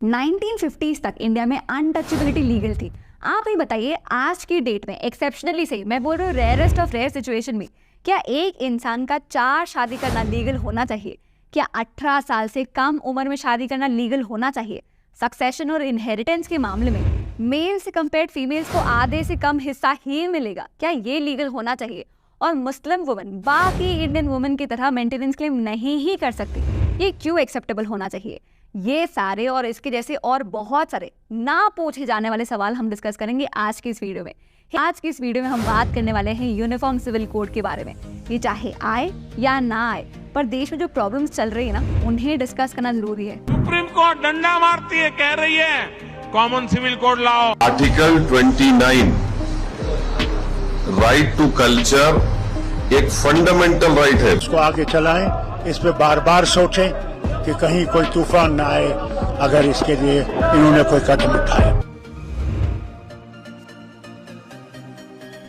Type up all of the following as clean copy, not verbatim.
1950s तक India में untouchability legal थी। आप ही बताइए आज की डेट में एक्सेप्शनली सही, मैं बोल रही हूँ रेयरेस्ट ऑफ रेयर सिचुएशन में, क्या एक इंसान का 4 शादी करना लीगल होना चाहिए? क्या 18 साल से कम उम्र में शादी करना लीगल होना चाहिए? सक्सेशन और इनहेरिटेंस के मामले में मेल से कंपेयर फीमेल्स को आधे से कम हिस्सा ही मिलेगा, क्या ये लीगल होना चाहिए? और मुस्लिम वुमेन बाकी इंडियन वुमेन की तरह मेंटेनेंस क्लेम नहीं ही कर सकती, ये क्यों एक्सेप्टेबल होना चाहिए? ये सारे और इसके जैसे और बहुत सारे ना पूछे जाने वाले सवाल हम डिस्कस करेंगे आज की इस वीडियो में। आज की इस वीडियो में हम बात करने वाले हैं यूनिफॉर्म सिविल कोड के बारे में। ये चाहे आए या ना आए, पर देश में जो प्रॉब्लम्स चल रही है ना, उन्हें डिस्कस करना जरूरी है। सुप्रीम कोर्ट डंडा मारती है, कह रही है कॉमन सिविल कोड लाओ। आर्टिकल 29 राइट टू कल्चर एक फंडामेंटल राइट है। इसको आगे चलाएं, इस पे बार बार सोचें कि कहीं कोई तूफान ना आए अगर इसके लिए इन्होंने कोई कदम उठाया।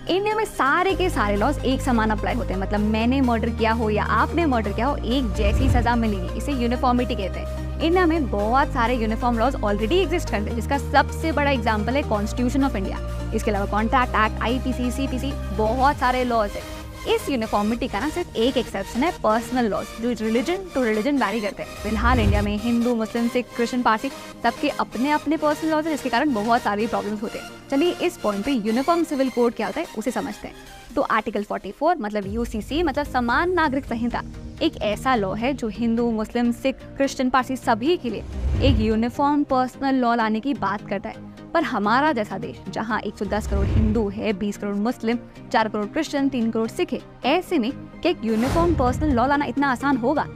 इंडिया में सारे के सारे लॉज एक समान अप्लाई होते हैं, मतलब मैंने मर्डर किया हो या आपने मर्डर किया हो, एक जैसी सजा मिलेगी। इसे यूनिफॉर्मिटी कहते हैं। इंडिया में बहुत सारे यूनिफॉर्म लॉज ऑलरेडी एग्जिस्ट करते हैं, जिसका सबसे बड़ा एग्जांपल है कॉन्स्टिट्यूशन ऑफ इंडिया। इसके अलावा कॉन्ट्रैक्ट एक्ट, आईपीसी, सीपीसी, बहुत सारे लॉज है। इस यूनिफॉर्मिटी का ना सिर्फ एक एक्सेप्शन है, पर्सनल लॉज, जो रिलीजन टू रिलीजन वैरी करते हैं। फिलहाल इंडिया में हिंदू, मुस्लिम, सिख, क्रिश्चियन, पारसी सबके अपने अपने पर्सनल लॉज है, जिसके कारण बहुत सारी प्रॉब्लम्स होते हैं। चलिए इस पॉइंट पे यूनिफॉर्म सिविल कोड क्या होता है उसे समझते हैं। तो आर्टिकल 44 मतलब यूसीसी मतलब समान नागरिक संहिता एक ऐसा लॉ है जो हिंदू, मुस्लिम, सिख, क्रिश्चियन, पारसी सभी के लिए एक यूनिफॉर्म पर्सनल लॉ लाने की बात करता है। पर हमारा जैसा देश जहां 110 करोड़ हिंदू है, 20 करोड़ मुस्लिम, 4 करोड़ क्रिश्चियन, 3 करोड़ सिख है, ऐसे में क्या एक यूनिफॉर्म पर्सनल लॉ लाना इतना आसान होगा?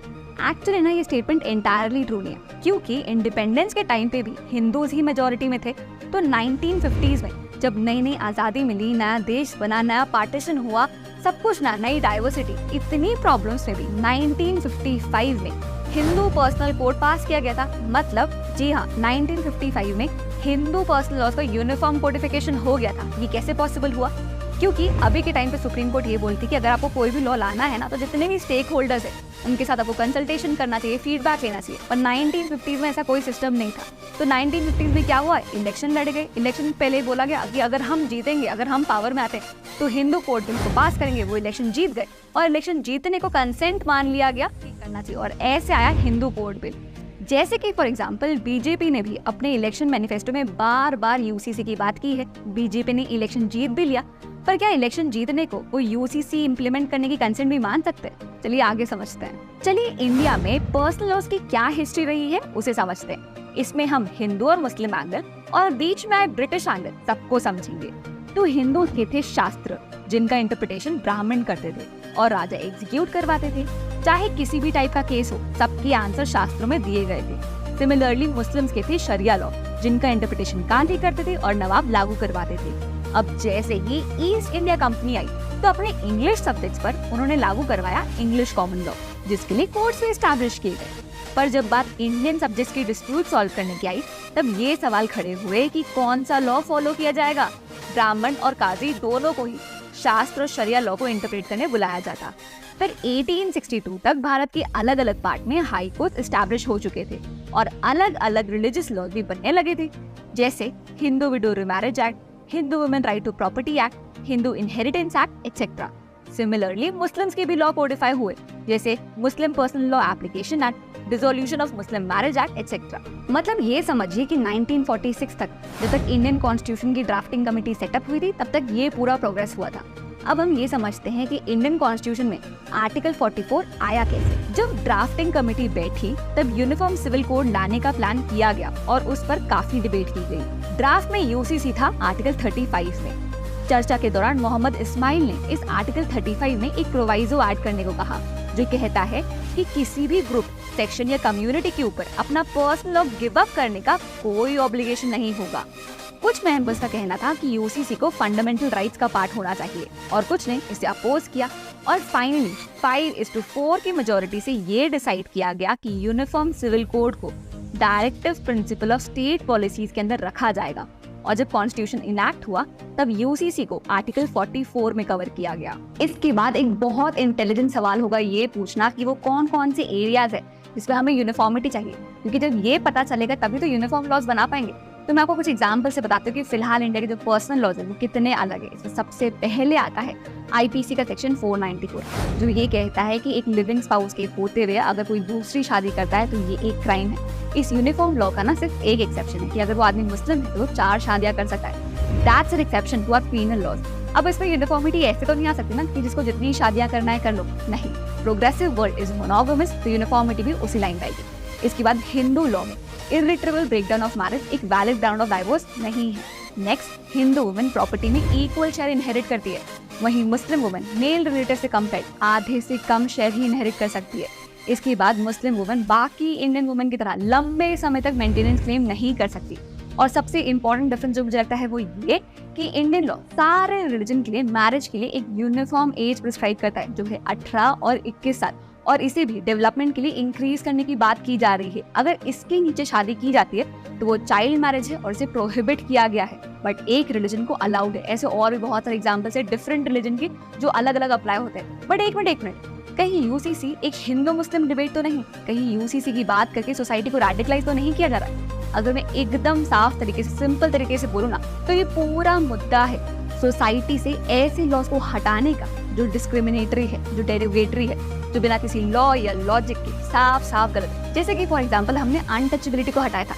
एक्चुअली ना ये स्टेटमेंट एंटायरली ट्रू नहीं है, क्योंकि इंडिपेंडेंस के टाइम पे भी हिंदूज ही मेजोरिटी में थे। तो 1950s में जब नई नई आज़ादी मिली, नया देश बना, नया पार्टीशन हुआ, सब कुछ ना, नई डाइवर्सिटी, इतनी प्रॉब्लम्स में भी 1955 में हिंदू पर्सनल कोड पास किया गया था। मतलब जी हाँ, 1955 में हिंदू पर्सनल लॉज का यूनिफॉर्म कोडिफिकेशन हो गया था। ये कैसे पॉसिबल हुआ? क्योंकि अभी के टाइम पे सुप्रीम कोर्ट ये बोलती कि अगर आपको कोई भी लॉ लाना है ना, तो जितने भी स्टेक होल्डर्स है उनके साथ आपको कंसल्टेशन करना चाहिए, फीडबैक लेना चाहिए। पर 1950s में ऐसा कोई सिस्टम नहीं था। तो 1950s में क्या हुआ? इलेक्शन लड़े गए। इलेक्शन पहले बोला गया कि अगर हम जीतेंगे, अगर हम पावर में आते हैं तो हिंदू कोड बिल को पास करेंगे। वो इलेक्शन जीत गए और इलेक्शन जीतने को कंसेंट मान लिया गया करना चाहिए, और ऐसे आया हिंदू कोड बिल। जैसे कि फॉर एग्जांपल बीजेपी ने भी अपने इलेक्शन मैनिफेस्टो में बार बार यूसीसी की बात की है। बीजेपी ने इलेक्शन जीत भी लिया, पर क्या इलेक्शन जीतने को वो यूसीसी इंप्लीमेंट करने की कंसेंट भी मान सकते हैं? चलिए आगे समझते हैं। चलिए इंडिया में पर्सनल लॉज की क्या हिस्ट्री रही है उसे समझते हैं। इसमें हम हिंदू और मुस्लिम एंगल और बीच में आए ब्रिटिश एंगल सबको समझेंगे। तो हिंदू के थे शास्त्र, जिनका इंटरप्रिटेशन ब्राह्मण करते थे और राजा एग्जीक्यूट करवाते थे। चाहे किसी भी टाइप का केस हो, सबके आंसर शास्त्रों में दिए गए थे। सिमिलरली मुस्लिम्स के थे शरिया लॉ, जिनका इंटरप्रिटेशन काजी करते थे और नवाब लागू करवाते थे। अब जैसे ही ईस्ट इंडिया कंपनी आई तो अपने इंग्लिश सब्जेक्ट्स पर उन्होंने लागू करवाया इंग्लिश कॉमन लॉ, जिसके लिए कोर्ट्स भी एस्टैब्लिश किए गए। पर जब बात इंडियन सब्जेक्ट्स की डिस्प्यूट सॉल्व करने की आई, तब ये सवाल खड़े हुए कि कौन सा लॉ फॉलो किया जाएगा। ब्राह्मण और काजी दोनों को ही शास्त्र और शरिया लॉ को इंटरप्रेट करने बुलाया जाता। फिर 1862 तक भारत के अलग अलग पार्ट में हाई कोर्ट एस्टैब्लिश हो चुके थे और अलग अलग रिलीजियस लॉ भी बनने लगे थे, जैसे Hindu widow remarriage act, Hindu women right to property act, Hindu inheritance act etcetera. Similarly Muslims के भी लॉ कोडिफाई हुए, जैसे Muslim personal law application act, dissolution of Muslim marriage act etcetera. मतलब ये समझिए कि 1946 तक, जब तक इंडियन कॉन्स्टिट्यूशन की ड्राफ्टिंग कमेटी सेटअप हुई थी, तब तक ये पूरा प्रोग्रेस हुआ था। अब हम ये समझते हैं कि इंडियन कॉन्स्टिट्यूशन में आर्टिकल 44 आया कैसे। जब ड्राफ्टिंग कमेटी बैठी तब यूनिफॉर्म सिविल कोड लाने का प्लान किया गया और उस पर काफी डिबेट की गई। ड्राफ्ट में यूसीसी था आर्टिकल 35 में। चर्चा के दौरान मोहम्मद इस्माइल ने इस आर्टिकल 35 में एक प्रोवाइजो ऐड करने को कहा, जो कहता है कि किसी भी ग्रुप, सेक्शन या कम्युनिटी के ऊपर अपना पर्सनल लॉ गिव अप करने का कोई ऑब्लिगेशन नहीं होगा। कुछ मेंबर्स का कहना था कि यूसीसी को फंडामेंटल राइट्स का पार्ट होना चाहिए और कुछ ने इसे अपोज किया, और फाइनली 5:4 की मेजोरिटी से ये डिसाइड किया गया कि यूनिफॉर्म सिविल कोड को directive principle of state policies के अंदर रखा जाएगा। और जब कॉन्स्टिट्यूशन इनैक्ट हुआ तब यूसीसी को आर्टिकल 44 में कवर किया गया। इसके बाद एक बहुत इंटेलिजेंट सवाल होगा ये पूछना कि वो कौन कौन से एरियाज है जिसमें हमें यूनिफॉर्मिटी चाहिए, क्योंकि जब ये पता चलेगा तभी तो यूनिफॉर्म लॉज बना पाएंगे। तो मैं आपको कुछ एग्जाम्पल से बताती हूँ कि फिलहाल इंडिया के जो पर्सनल लॉज है वो कितने अलग है। इसमें सबसे पहले आता है आईपीसी का सेक्शन 494, जो ये कहता है कि एक लिविंग स्पाउस के होते हुए अगर कोई दूसरी शादी करता है तो ये एक क्राइम है। इस यूनिफॉर्म लॉ का ना सिर्फ एक एक्सेप्शन है कि अगर वो आदमी मुस्लिम है तो वो 4 शादियां कर सकता है। That's an exception to our penal laws. अब इसमें यूनिफॉर्मिटी ऐसे तो नहीं आ सकती ना कि जिसको जितनी शादियां करना है कर लो, नहीं। प्रोग्रेसिव वर्ल्ड इज मोनोगेमस, तो यूनिफॉर्मिटी भी उसी लाइन रहेगी। इसके बाद हिंदू लॉ में इर्रिट्रेबल ब्रेकडाउन ऑफ मैरिज एक वैलिड ग्राउंड ऑफ डाइवोर्स नहीं है। नेक्स्ट, हिंदू वुमेन प्रॉपर्टी में इक्वल शेयर इनहेरिट करती है, वहीं मुस्लिम वुमेन मेल रिलेटिव से कंपेयर आधे से कम शेयर ही इनहेरिट कर सकती है। इसके बाद मुस्लिम वुमेन बाकी इंडियन वुमेन की तरह लंबे समय तक मेंटेनेंस क्लेम नहीं कर सकती। और सबसे इंपॉर्टेंट डिफरेंस जो मुझे लगता है वो ये कि इंडियन लॉ सारे रिलीजन के लिए मैरिज के लिए एक यूनिफॉर्म एज प्रिस्क्राइब करता है, जो है 18 और 21 साल, और इसे भी डेवलपमेंट के लिए इंक्रीज करने की बात की जा रही है। अगर इसके नीचे शादी की जाती है तो वो चाइल्ड मैरिज है और इसे प्रोहिबिट किया गया है, बट एक रिलीजन को अलाउड है। ऐसे और भी बहुत सारे एग्जाम्पल्स है डिफरेंट रिलीजन के जो अलग अलग अप्लाई होते हैं। बट एक मिनट, कहीं यूसीसी एक हिंदू मुस्लिम डिबेट तो नहीं? कहीं यूसीसी की बात करके सोसाइटी को रेडिकलाइज तो नहीं किया जा रहा? अगर मैं एकदम साफ तरीके से, सिंपल तरीके से बोलूँ ना, तो ये पूरा मुद्दा है सोसाइटी से ऐसे लॉज को हटाने का जो डिस्क्रिमिनेटरी है, जो डेरिवेटरी है, जो बिना किसी लॉ या लॉजिक के साफ साफ गलत है। जैसे कि फॉर एग्जांपल हमने अनटचेबिलिटी को हटाया था।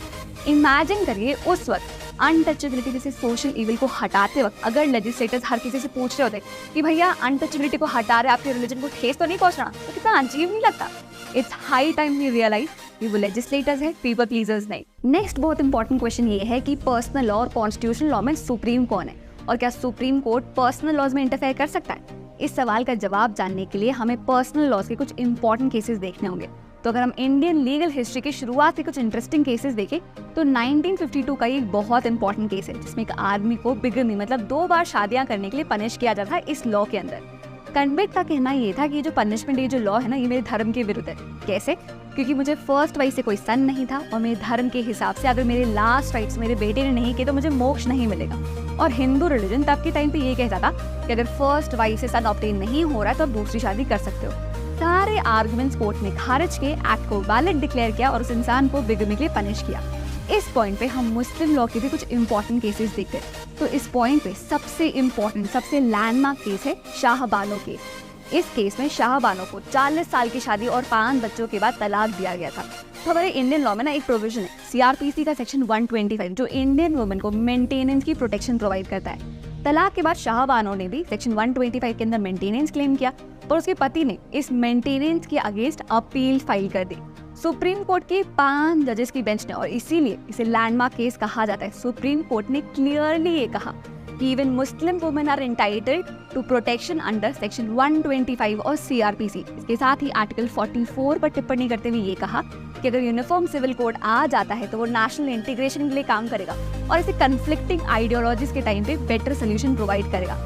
इमेजिन करिए उस वक्त अनटचेबिलिटी जैसे सोशल इविल को हटाते वक्त अगर लेजिस्लेटर्स हर किसी से पूछ रहे होते कि भैया अनटचेबिलिटी को हटा रहे आपके रिलीजन को ठेस तो नहीं पहुंचना, तो कितना अजीब नहीं लगता? It's high time we realize कि वो लेजिस्लेटर्स है, पीपल प्लीजर्स नहीं। नेक्स्ट बहुत इंपॉर्टेंट क्वेश्चन ये है कि पर्सनल लॉ और कॉन्स्टिट्यूशनल लॉ में सुप्रीम कौन है, और क्या सुप्रीम कोर्ट पर्सनल लॉज में इंटरफेयर कर सकता है? इस सवाल का जवाब जानने के लिए हमें पर्सनल लॉज के कुछ इंपॉर्टेंट केसेस देखने होंगे। तो अगर हम इंडियन लीगल हिस्ट्री की शुरुआत से कुछ इंटरेस्टिंग केसेस देखें तो 1952 का एक बहुत इंपॉर्टेंट केस है, जिसमें एक आदमी को बिगमी मतलब 2 बार शादियां करने के लिए पनिश किया जाता है इस लॉ के अंदर। कन्विक्ट का कहना ये था कि ये जो पनिशमेंट, ये जो लॉ है ना, ये मेरे धर्म के विरुद्ध है। कैसे? क्योंकि मुझे फर्स्ट वाइफ से कोई सन नहीं था और मेरे धर्म के हिसाब से अगर मेरे लास्ट राइट्स मेरे बेटे ने नहीं किए तो मुझे मोक्ष नहीं मिलेगा। और हिंदू रिलीजन तब के टाइम पे ये कहता था कि अगर फर्स्ट वाइफ से सन ऑब्टेन नहीं हो रहा है तो आप दूसरी शादी कर सकते हो। सारे आर्गुमेंट्स कोर्ट ने खारिज के एक्ट को वैलिड डिक्लेयर किया और उस इंसान को बिगमी के लिए पनिश किया। इस पॉइंट पे हम मुस्लिम लॉ के भी कुछ इंपॉर्टेंट केसेस देखते हैं। तो इस पॉइंट पे सबसे इंपॉर्टेंट, सबसे लैंडमार्क केस है शाह बानो केस। इस केस में शाह बानो को 40 साल की शादी और 5 बच्चों के बाद तलाक दिया गया था। तो हमारे इंडियन लॉ में ना एक प्रोविजन है सीआरपीसी का सेक्शन 125 जो इंडियन वुमेन को मेंटेनेंस की प्रोटेक्शन प्रोवाइड करता है। तलाक के बाद शाह बानो ने भी सेक्शन 125 के अंदर मेंटेनेंस क्लेम किया और उसके पति ने इस मेंटेनेंस के अगेंस्ट अपील फाइल कर दी सुप्रीम कोर्ट के 5 जजेस की बेंच ने, और इसीलिए इसे लैंडमार्क केस कहा जाता है। सुप्रीम कोर्ट ने क्लियरली ये कहा कि even Muslim women are entitled to protection under section 125 और सीआरपीसी। इसके साथ ही आर्टिकल 44 पर टिप्पणी करते हुए ये कहा कि अगर यूनिफॉर्म सिविल कोड आ जाता है तो वो नेशनल इंटीग्रेशन के लिए काम करेगा और इसे कन्फ्लिक्टिंग आइडियोलॉजीज के टाइम पे बेटर सोल्यूशन प्रोवाइड करेगा।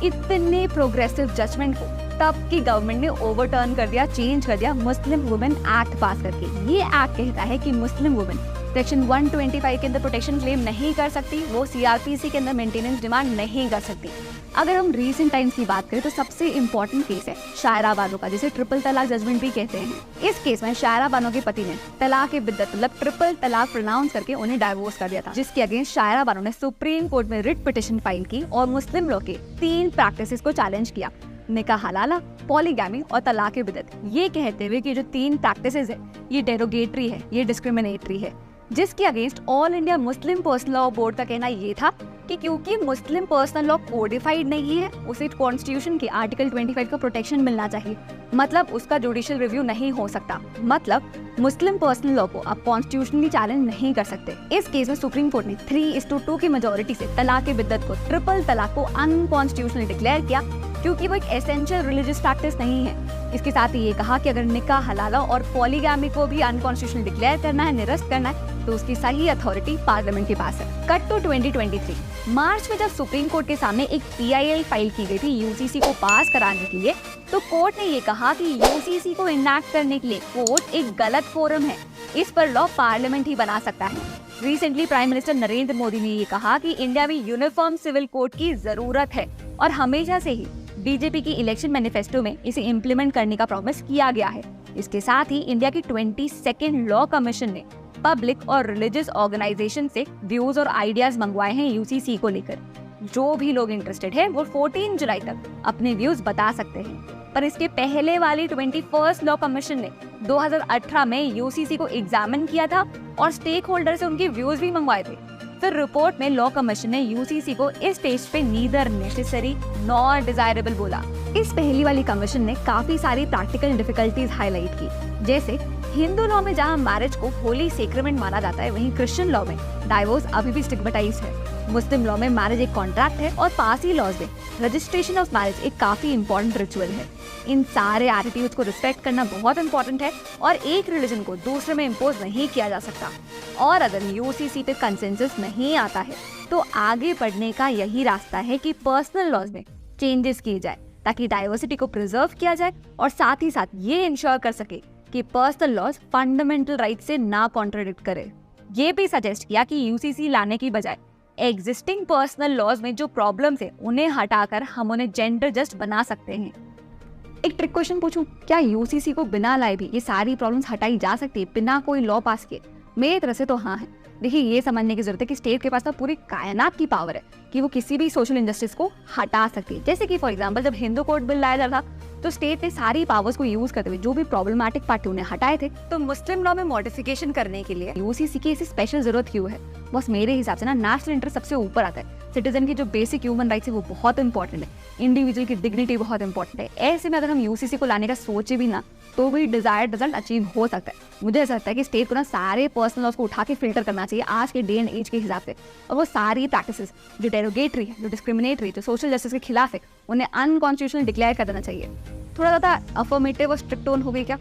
इतने प्रोग्रेसिव जजमेंट को तब की गवर्नमेंट ने ओवरटर्न कर दिया, चेंज कर दिया मुस्लिम वुमेन एक्ट पास करके। ये एक्ट कहता है कि मुस्लिम वुमेन सेक्शन 125 के अंदर प्रोटेक्शन क्लेम नहीं कर सकती, वो सीआरपीसी के अंदर मेंटेनेंस डिमांड नहीं कर सकती। अगर हम रीसेंट टाइम्स की बात करें तो सबसे इंपॉर्टेंट केस है शायरा बानो का, जिसे ट्रिपल तलाक जजमेंट भी कहते हैं। इस केस में शायरा बानो के पति ने तलाक ए बिद्दत मतलब ट्रिपल तलाक प्रोनाउंस करके उन्हें डाइवोर्स कर दिया था, जिसके अगेंस्ट शायरा बानो ने सुप्रीम कोर्ट में रिट पिटिशन फाइल की और मुस्लिम लॉ के 3 प्रैक्टिसेस को चैलेंज किया, निकाह हलाला, पॉलीगैमी और तलाक ए बिद्दत। ये कहते हुए कि जो 3 प्रैक्टिसेस है ये डेरोगेटरी है, ये डिस्क्रिमिनेटरी है, जिसके against all India Muslim personal law board का कहना ये था कि क्योंकि मुस्लिम पर्सनल लॉ कोडिफाइड नहीं है उसे कॉन्स्टिट्यूशन के आर्टिकल 25 का प्रोटेक्शन मिलना चाहिए, मतलब उसका जुडिशियल रिव्यू नहीं हो सकता, मतलब मुस्लिम पर्सनल लॉ को आप कॉन्स्टिट्यूशनली चैलेंज नहीं कर सकते। इस केस में सुप्रीम कोर्ट ने 3:2 की मेजोरिटी से तलाक ए बिद्दत को, ट्रिपल तलाक को अनकॉन्स्टिट्यूशनल डिक्लेयर किया क्योंकि वो एक एसेंशियल रिलीजियस प्रैक्टिस नहीं है। इसके साथ ही ये कहा कि अगर निकाह हलाला और पॉलीगैमी को भी अनकॉन्स्टिट्यूशनल डिक्लेयर करना है, निरस्त करना है, तो उसकी सही अथॉरिटी पार्लियामेंट के पास है। कट टू 2023 मार्च में जब सुप्रीम कोर्ट के सामने एक PIL फाइल की गई थी यूसीसी को पास कराने के लिए, तो कोर्ट ने ये कहा कि यूसीसी को इनैक्ट करने के लिए कोर्ट एक गलत फोरम है, इस पर लॉ पार्लियामेंट ही बना सकता है। Recently prime minister Narendra Modi ने ये कहा कि इंडिया में यूनिफॉर्म सिविल कोड की जरूरत है और हमेशा से ही बीजेपी की इलेक्शन मैनिफेस्टो में इसे इम्प्लीमेंट करने का प्रॉमिस किया गया है। इसके साथ ही इंडिया की 22nd लॉ कमीशन ने पब्लिक और रिलीजियस ऑर्गेनाइजेशन से व्यूज और आइडियाज मंगवाए हैं यूसीसी को लेकर। जो भी लोग इंटरेस्टेड है वो 14 जुलाई तक अपने व्यूज बता सकते हैं। पर इसके पहले वाली 21st लॉ कमीशन ने 2018 में यूसीसी को एग्जामिन किया था और स्टेक होल्डर से उनके व्यूज भी मंगवाए थे। फिर रिपोर्ट में लॉ कमीशन ने यूसीसी को इस स्टेज पे नीदर नेसेसरी नॉर डिजायरेबल बोला। इस पहली वाली कमीशन ने काफी सारी प्रैक्टिकल डिफिकल्टीज हाईलाइट की, जैसे हिंदू लॉ में जहां मैरिज को होली सेक्रेमेंट माना जाता है, वहीं क्रिश्चियन लॉ में डाइवोर्स अभी भी स्टिग्मेटाइज्ड है। मुस्लिम लॉ में मैरिज एक कॉन्ट्रैक्ट है और पारसी लॉज में रजिस्ट्रेशन ऑफ मैरिज एक काफी इंपॉर्टेंट रिचुअल है। इन सारे एटीट्यूड्स को रिस्पेक्ट करना बहुत इंपॉर्टेंट है और एक रिलीजन को दूसरे में इम्पोज नहीं किया जा सकता। और अगर यूसीसी पे कंसेंसस नहीं आता है तो आगे बढ़ने का यही रास्ता है कि पर्सनल लॉज में चेंजेस किए जाए ताकि डाइवर्सिटी को प्रिजर्व किया जाए और साथ ही साथ ये इंश्योर कर सके कि पर्सनल लॉज फंडामेंटल राइट से ना कॉन्ट्राडिक्ट करे। ये भी सजेस्ट किया कि यूसीसी लाने की बजाय एग्जिस्टिंग पर्सनल लॉज में जो प्रॉब्लम्स है उन्हें हटाकर हम उन्हें जेंडर जस्ट बना सकते हैं। एक ट्रिक क्वेश्चन पूछूं, क्या यूसीसी को बिना लाए भी ये सारी प्रॉब्लम्स हटाई जा सकती है बिना कोई लॉ पास किए? मेरी तरफ से तो हाँ है। देखिए, ये समझने की जरूरत है कि स्टेट के पास तो पूरी कायनात की पावर है कि वो किसी भी सोशल इंजस्टिस को हटा सकती है। जैसे कि फॉर एग्जांपल जब हिंदू कोड बिल लाया जा रहा था तो स्टेट ने सारी पावर्स को यूज करते हुए जो भी प्रॉब्लमैटिक पार्ट उन्हें हटाए थे। तो मुस्लिम लॉ में मॉडिफिकेशन करने के लिए यूसीसी की ऐसी स्पेशल जरूरत क्यों है? बस मेरे हिसाब से ना नेशनल इंटरेस्ट सबसे ऊपर आता है। सिटीजन की जो बेसिक ह्यूमन राइट्स है वो बहुत इंपॉर्टेंट है, इंडिविजुअल की डिग्निटी बहुत इंपॉर्टेंट है। ऐसे में अगर हम यूसीसी को लाने का सोचे भी ना तो भी डिजायर्ड रिजल्ट अचीव हो सकता है। मुझे ऐसा लगता है कि स्टेट को ना सारे पर्सनल लॉज को उठा के फिल्टर करना चाहिए आज के डे एंड एज के हिसाब से, और वो सारी प्रैक्टिसेस जो डेरोगेटरी है, जो डिस्क्रिमिनेटरी, जो सोशल जस्टिस के खिलाफ है, उन्हें अनकॉन्स्टिट्यूशनल डिक्लेयर कर देना चाहिए। थोड़ा ज़्यादा अफर्मेटिव और स्ट्रिक्ट टोन हो गई क्या?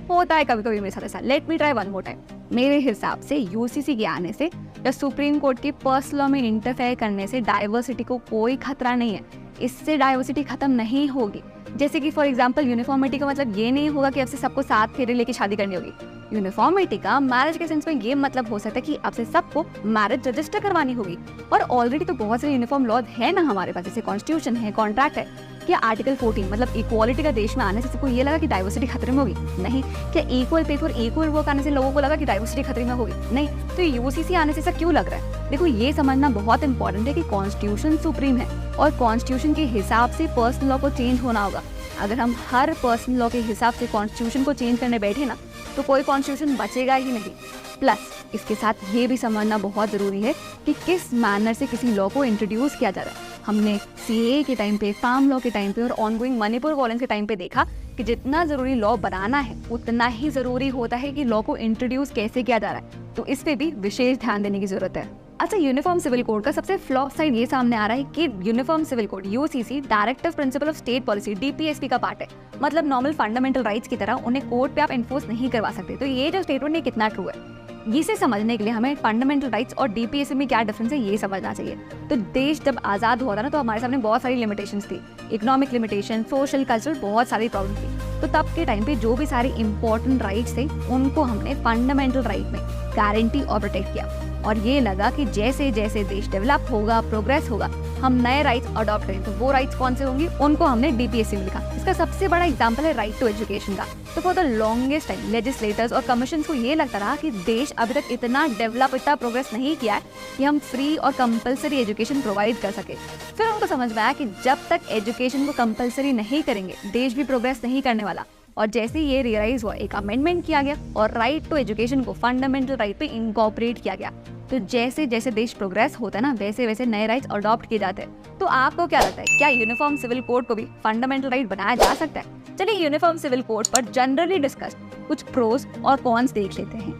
होता है कभी कभी मेरे साथ ऐसा। Let me try one more time. मेरे हिसाब से यूसीसी के आने से या सुप्रीम कोर्ट के पर्सनल लॉ में इंटरफेयर करने से डाइवर्सिटी को कोई खतरा नहीं है। इससे डाइवर्सिटी खत्म नहीं होगी। जैसे कि फॉर एग्जांपल यूनिफॉर्मिटी का मतलब ये नहीं होगा कि अब से सबको साथ फेरे लेके शादी करनी होगी। यूनिफॉर्मिटी का मैरिज के सेंस में ये मतलब हो सकता है कि अब से सबको मैरिज रजिस्टर करवानी होगी। और ऑलरेडी तो बहुत सारे यूनिफॉर्म लॉज है ना हमारे पास, जैसे कॉन्स्टिट्यूशन है, कॉन्ट्रैक्ट है। क्या आर्टिकल 14 मतलब इक्वालिटी का देश में आने से सबको ये लगा कि डाइवर्सिटी खतरे में होगी? नहीं। क्या equal pay for equal work आने से लोगों को लगा कि डाइवर्सिटी खतरे में होगी? नहीं। तो यूसीसी आने से ऐसा क्यों लग रहा है? देखो, ये समझना बहुत इंपॉर्टेंट है कि कॉन्स्टिट्यूशन सुप्रीम है और कॉन्स्टिट्यूशन के हिसाब से पर्सनल लॉ को चेंज होना होगा। अगर हम हर पर्सनल लॉ के हिसाब से कॉन्स्टिट्यूशन को चेंज करने बैठे ना तो कोई कॉन्स्टिट्यूशन बचेगा ही नहीं। प्लस इसके साथ ये भी समझना बहुत ज़रूरी है कि किस मैनर से किसी लॉ को इंट्रोड्यूस किया जा रहा है। हमने सीए के टाइम पे, फार्म लॉ के टाइम पे और ऑनगोइंग मणिपुर वॉयलेंस के टाइम पे देखा कि जितना ज़रूरी लॉ बनाना है उतना ही ज़रूरी होता है कि लॉ को इंट्रोड्यूस कैसे किया जा रहा है। तो इस पे भी विशेष ध्यान देने की जरूरत है। अच्छा, यूनिफॉर्म सिविल कोड का सबसे फ्लॉप साइड ये सामने आ रहा है कि uniform civil code UCC directive principle of state policy DPSP का पार्ट है। मतलब नॉर्मल फंडामेंटल राइट्स की तरह उन्हें कोर्ट पे आप एनफोर्स नहीं करवा सकते। तो ये जो स्टेटमेंट है कितना ट्रू है, इसे समझने के लिए हमें फंडामेंटल राइट्स और डीपीएसपी में क्या डिफरेंस है ये समझना चाहिए। तो देश जब आज़ाद हुआ था ना तो हमारे सामने बहुत सारी लिमिटेशंस थी, इकोनॉमिक लिमिटेशन, सोशल, कल्चरल, बहुत सारी प्रॉब्लम थी। तो तब के टाइम पे जो भी सारे इंपॉर्टेंट राइट्स थे उनको हमने फंडामेंटल राइट में गारंटी और प्रोटेक्ट किया। और ये लगा कि जैसे जैसे देश डेवलप होगा, प्रोग्रेस होगा, हम नए राइट्स अडॉप्ट करें। तो वो राइट्स कौन से होंगे, उनको हमने डीपीएसपी में लिखा। इसका सबसे बड़ा एग्जांपल है राइट टू एजुकेशन का। तो for the longest time legislators और कमीशन को ये लगता रहा कि देश अभी तक इतना डेवलप, इतना प्रोग्रेस नहीं किया है कि हम फ्री और कंपलसरी एजुकेशन प्रोवाइड कर सके। फिर उनको समझ में आया कि जब तक एजुकेशन को कंपलसरी नहीं करेंगे देश भी प्रोग्रेस नहीं करने वाला। और जैसे ये रियलाइज हुआ, एक अमेंडमेंट किया गया और राइट टू एजुकेशन को फंडामेंटल राइट पे इनकॉर्पोरेट किया गया। तो जैसे जैसे देश प्रोग्रेस होता है ना वैसे वैसे नए राइट्स अडॉप्ट किए जाते हैं। तो आपको क्या लगता है, क्या यूनिफॉर्म सिविल कोड को भी फंडामेंटल राइट बनाया जा सकता है? चलिए यूनिफॉर्म सिविल कोड पर जनरली डिस्कस कुछ प्रोज और कॉन्स देख लेते हैं।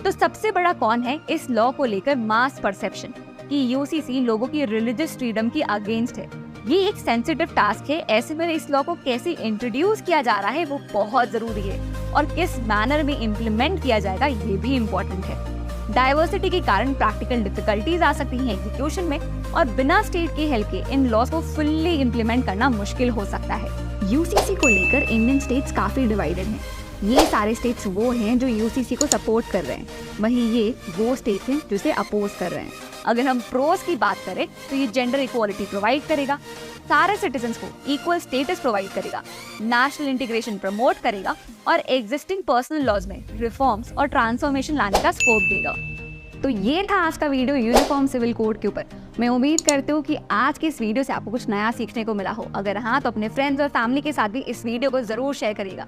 तो सबसे बड़ा कॉन है इस लॉ को लेकर मास परसेप्शन कि यूसीसी लोगों की रिलीजियस फ्रीडम की अगेंस्ट है। ये एक सेंसिटिव टास्क है। ऐसे में इस लॉ को कैसे इंट्रोड्यूस किया जा रहा है वो बहुत जरूरी है, और किस मैनर में इम्प्लीमेंट किया जाएगा ये भी इम्पोर्टेंट है। डाइवर्सिटी के कारण प्रैक्टिकल डिफिकल्टीज आ सकती हैं एग्जीक्यूशन में, और बिना स्टेट की हेल्प के इन लॉज को फुल्ली इम्प्लीमेंट करना मुश्किल हो सकता है। यूसीसी को लेकर इंडियन स्टेट्स काफी डिवाइडेड हैं। ये सारे स्टेट्स वो हैं जो यूसीसी को सपोर्ट कर रहे हैं, वहीं ये वो स्टेट्स हैं जो इसे अपोज कर रहे हैं। अगर हम प्रोज की बात करें तो ये जेंडर इक्वालिटी प्रोवाइड करेगा, सारे सिटीजन्स को इक्वल स्टेटस प्रोवाइड करेगा, नेशनल इंटीग्रेशन प्रमोट करेगा और एग्जिस्टिंग पर्सनल लॉज में रिफॉर्म्स और ट्रांसफॉर्मेशन लाने का स्कोप देगा। तो ये था आज का वीडियो यूनिफॉर्म सिविल कोड के ऊपर। मैं उम्मीद करती हूँ कि आज की इस वीडियो से आपको कुछ नया सीखने को मिला हो। अगर हाँ तो अपने फ्रेंड्स और फैमिली के साथ भी इस वीडियो को जरूर शेयर करिएगा।